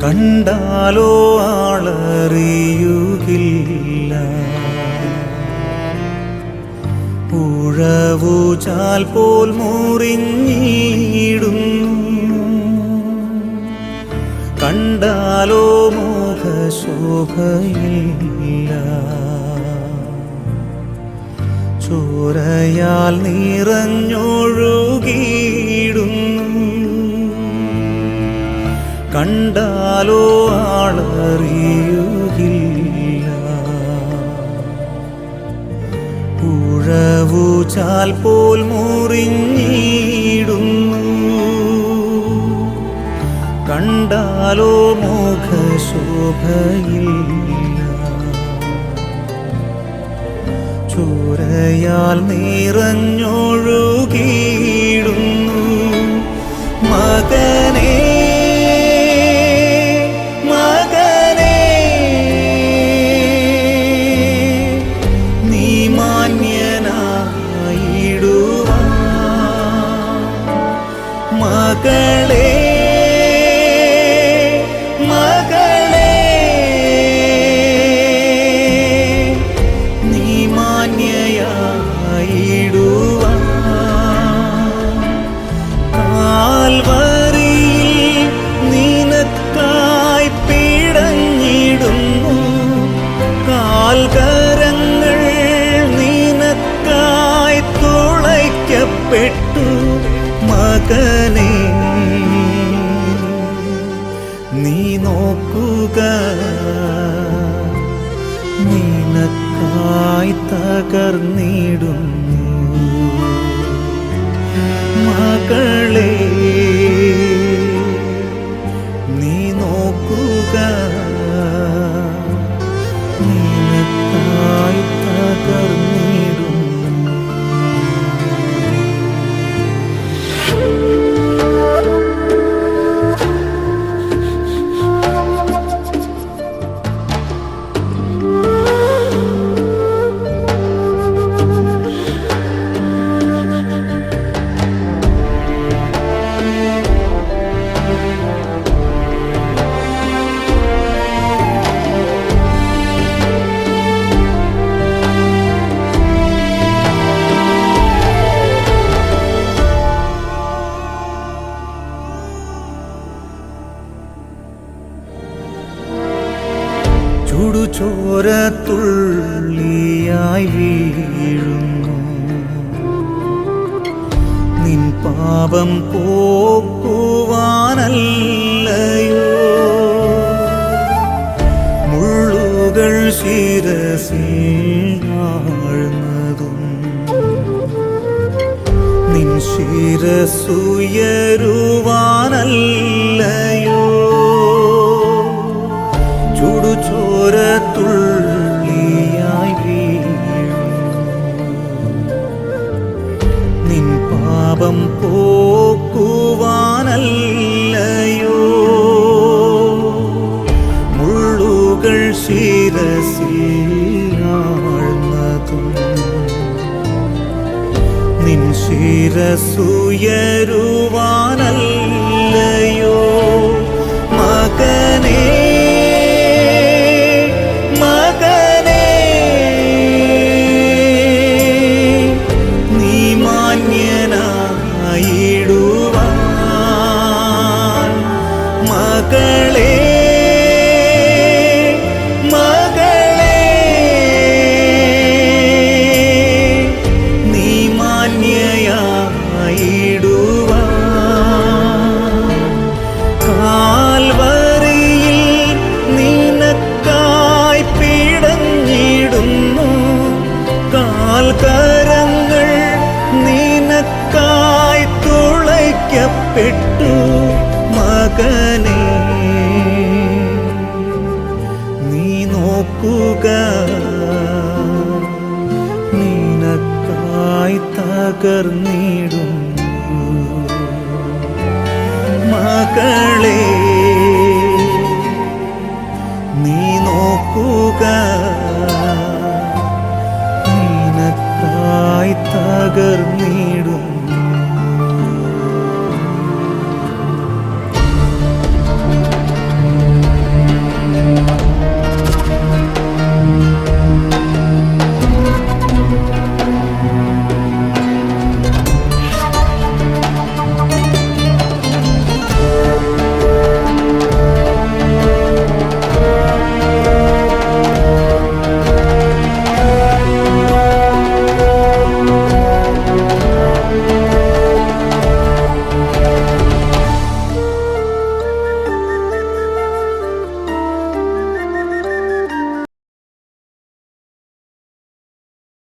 കണ്ടാലോ ആളറിയുകില്ല. ഉഴവുചാൽ പോൽ മുറിഞ്ഞിടുന്നു. കണ്ടാലോ മുഖശോഭയില്ല. ചോരയാൽ നിറഞ്ഞൊഴുകിയിടുന്നു. കണ്ടാലോ ആളറിയുകില്ല. ഉഴവുചാൽ പോൽ മുറിഞ്ഞിടുന്നു. കണ്ടാലോ മുഖശോഭയില്ല. ചോരയാൽ നിറഞ്ഞൊഴുകിയിടുന്നു. മകനേ മകനേ നീ മാന്യനായിടുവാൻ. മകളേ കരങ്ങൾ നിനക്കായി തുളയ്ക്കപ്പെട്ടു. മകനേ നീ നോക്കുക, നിനക്കായി തകർന്നിടുന്നു. മകളേ നീ നോക്കുക, നിനക്കായി തകർന്നിടുന്നു. ചുടുചോരത്തുള്ളിയായി വീഴുന്നു. നിൻ പാപം പോക്കുവാനല്ലയോ. മുള്ളുകൾ ശിരസിൽ ആഴ്ന്നതും നിൻ ശിരസുയരുവാനല്ലയോ. ചുടുചോരത്തുള്ളിയായി വീഴുന്നു. നിൻ പാപം പോക്കുവാനല്ലയോ. മുള്ളുകൾ ശിരസിൽ ആഴ്ന്നതും നിൻ ശിരസുയരുവാനല്ലയോ. മകനേ മകളേ മകളേ നീ മാന്യയായിടുവാൻ. കാൽവരിയിൽ നിനക്കായി പിടഞ്ഞിടുന്നു. കാൽക്കരങ്ങൾ നിനക്കായി തുളയ്ക്കപ്പെട്ടു. മകനേ നീ നോക്കുക, നിനക്കായി തകർന്നിടുന്നു.